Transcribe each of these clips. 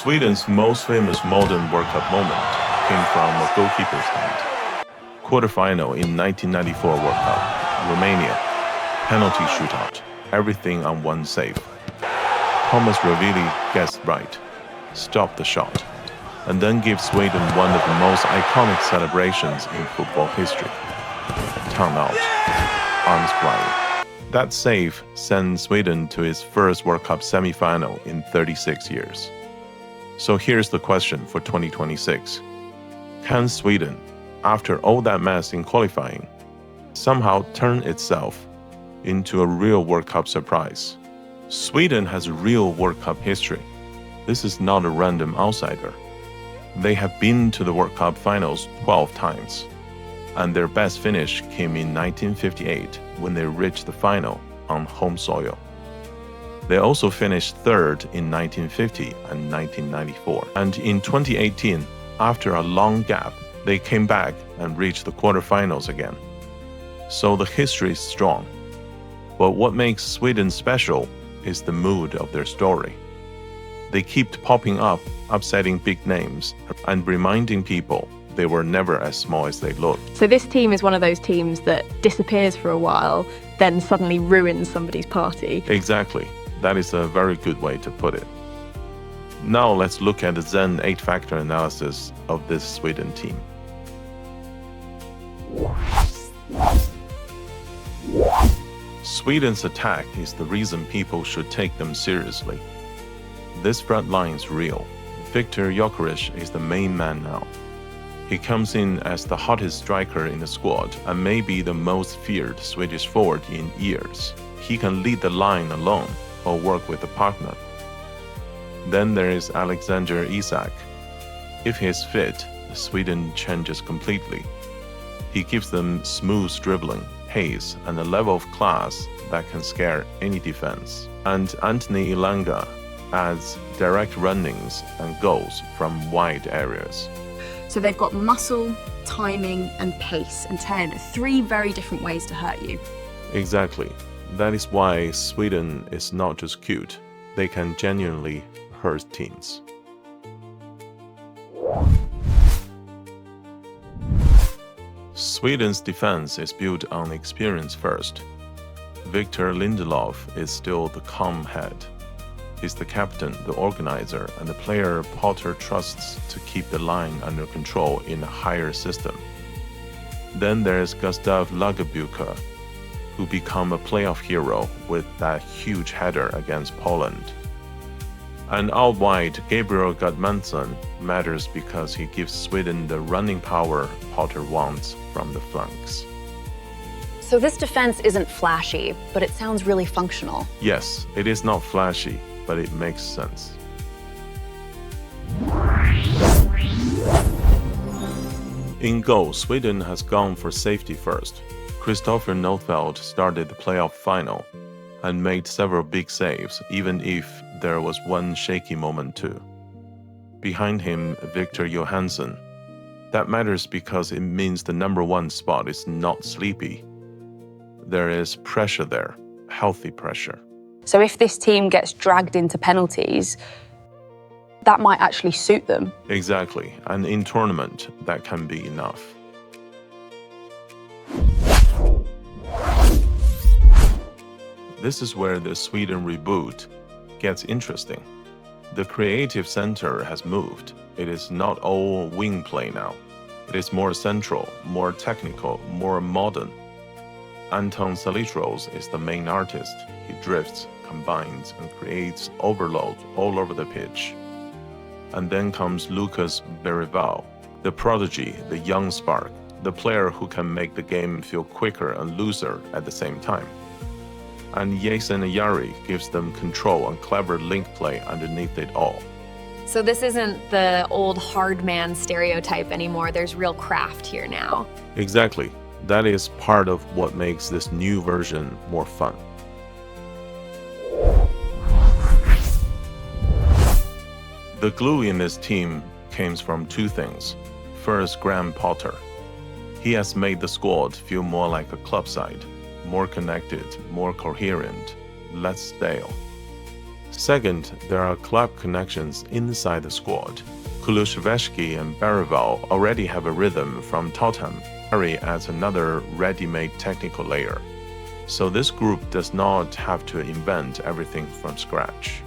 Sweden's most famous modern World Cup moment came from a goalkeeper's hand. Quarterfinal in 1994 World Cup, Romania, penalty shootout, everything on one save. Thomas Ravelli guessed right, stopped the shot, and then gave Sweden one of the most iconic celebrations in football history. Tongue out, arms flying. That save sent Sweden to its first World Cup semi-final in 36 years. So here's the question for 2026. Can Sweden, after all that mess in qualifying, somehow turn itself into a real World Cup surprise? Sweden has real World Cup history. This is not a random outsider. They have been to the World Cup finals 12 times, and their best finish came in 1958 when they reached the final on home soil. They also finished third in 1950 and 1994. And in 2018, after a long gap, they came back and reached the quarterfinals again. So the history is strong. But what makes Sweden special is the mood of their story. They kept popping up, upsetting big names, and reminding people they were never as small as they looked. So this team is one of those teams that disappears for a while, then suddenly ruins somebody's party. Exactly. That is a very good way to put it. Now let's look at the Zen 8-factor analysis of this Sweden team. Sweden's attack is the reason people should take them seriously. This front line is real. Viktor Gyökeres is the main man now. He comes in as the hottest striker in the squad and may be the most feared Swedish forward in years. He can lead the line alone or work with a partner. Then there is Alexander Isak. If he is fit, Sweden changes completely. He gives them smooth dribbling, pace, and a level of class that can scare any defense. And Anthony Ilanga adds direct runnings and goals from wide areas. So they've got muscle, timing, and pace, and 3 very different ways to hurt you. Exactly. That is why Sweden is not just cute. They can genuinely hurt teams. Sweden's defense is built on experience first. Victor Lindelof is still the calm head. He's the captain, the organizer, and the player Potter trusts to keep the line under control in a higher system. Then there's Gustav Lagerbielke, who become a playoff hero with that huge header against Poland. And out wide, Gabriel Gudmundsson matters because he gives Sweden the running power Potter wants from the flanks. So this defense isn't flashy, but it sounds really functional. Yes, it is not flashy, but it makes sense. In goal, Sweden has gone for safety first. Christopher Nordfeldt started the playoff final and made several big saves, even if there was one shaky moment too. Behind him, Victor Johansson. That matters because it means the number 1 spot is not sleepy. There is pressure there, healthy pressure. So if this team gets dragged into penalties, that might actually suit them. Exactly, and in tournament, that can be enough. This is where the Sweden reboot gets interesting. The creative center has moved. It is not all wing play now. It is more central, more technical, more modern. Anton Salitros is the main artist. He drifts, combines, and creates overload all over the pitch. And then comes Lucas Berival, the prodigy, the young spark, the player who can make the game feel quicker and looser at the same time. And Jason Ayari gives them control and clever link play underneath it all. So this isn't the old hard man stereotype anymore. There's real craft here now. Exactly. That is part of what makes this new version more fun. The glue in this team comes from 2 things. First, Graham Potter. He has made the squad feel more like a club side, more connected, more coherent, less stale. Second, there are club connections inside the squad. Kulusevski and Barival already have a rhythm from Tottenham. Harry adds another ready-made technical layer. So this group does not have to invent everything from scratch.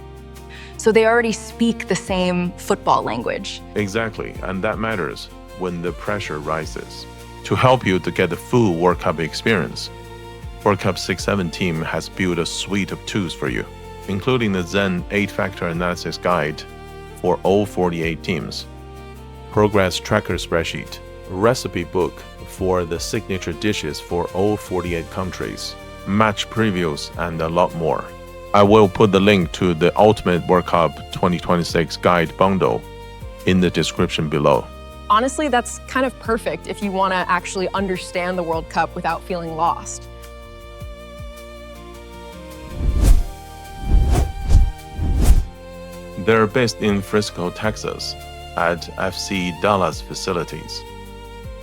So they already speak the same football language. Exactly, and that matters when the pressure rises. To help you to get the full World Cup experience, World Cup 6-7 team has built a suite of tools for you, including the Zen 8-factor analysis guide for all 48 teams, progress tracker spreadsheet, recipe book for the signature dishes for all 48 countries, match previews, and a lot more. I will put the link to the Ultimate World Cup 2026 guide bundle in the description below. Honestly, that's kind of perfect if you want to actually understand the World Cup without feeling lost. They're based in Frisco, Texas, at FC Dallas facilities.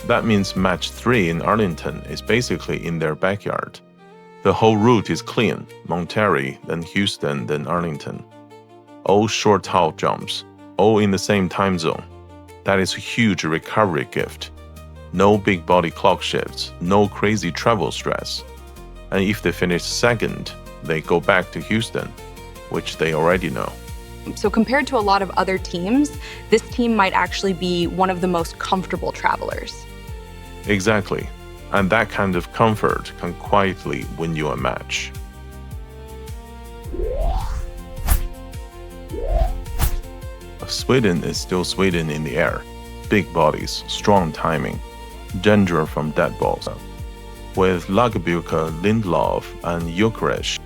That means match 3 in Arlington is basically in their backyard. The whole route is clean: Monterey, then Houston, then Arlington. All short haul jumps, all in the same time zone. That is a huge recovery gift. No big body clock shifts, no crazy travel stress. And if they finish second, they go back to Houston, which they already know. So compared to a lot of other teams, this team might actually be one of the most comfortable travelers. Exactly. And that kind of comfort can quietly win you a match. Sweden is still Sweden in the air. Big bodies, strong timing, danger from dead balls. With Lagerbielke, Lindelof, and Gyökeres,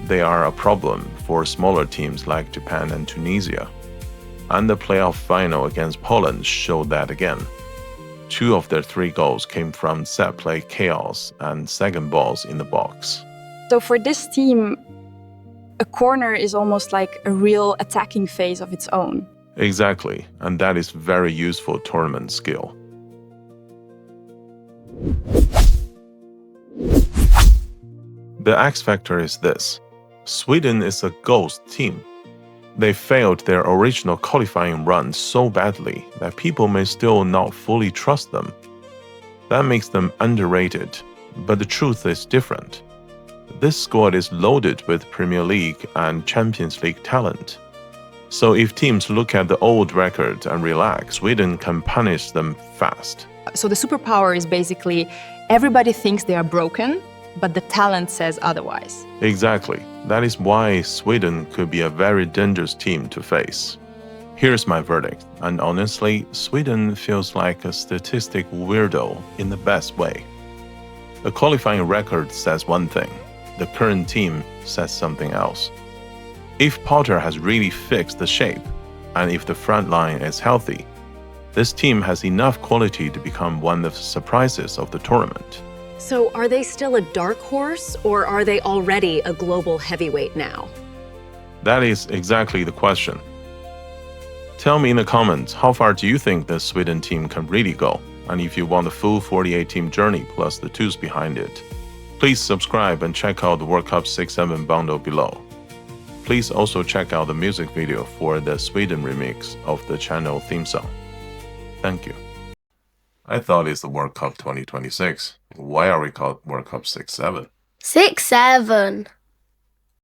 they are a problem for smaller teams like Japan and Tunisia. And the playoff final against Poland showed that again. 2 of their 3 goals came from set play chaos and second balls in the box. So for this team, a corner is almost like a real attacking phase of its own. Exactly, and that is very useful tournament skill. The X factor is this: Sweden is a ghost team. They failed their original qualifying run so badly that people may still not fully trust them. That makes them underrated, but the truth is different. This squad is loaded with Premier League and Champions League talent. So if teams look at the old record and relax, Sweden can punish them fast. So the superpower is basically everybody thinks they are broken, but the talent says otherwise. Exactly. That is why Sweden could be a very dangerous team to face. Here's my verdict, and honestly, Sweden feels like a statistic weirdo in the best way. The qualifying record says one thing, the current team says something else. If Potter has really fixed the shape, and if the front line is healthy, this team has enough quality to become one of the surprises of the tournament. So are they still a dark horse, or are they already a global heavyweight now? That is exactly the question. Tell me in the comments, how far do you think the Sweden team can really go? And if you want the full 48-team journey plus the tools behind it, please subscribe and check out the World Cup 6-7 bundle below. Please also check out the music video for the Sweden remix of the channel theme song. Thank you. I thought it's the World Cup 2026. Why are we called World Cup 6-7? 6-7.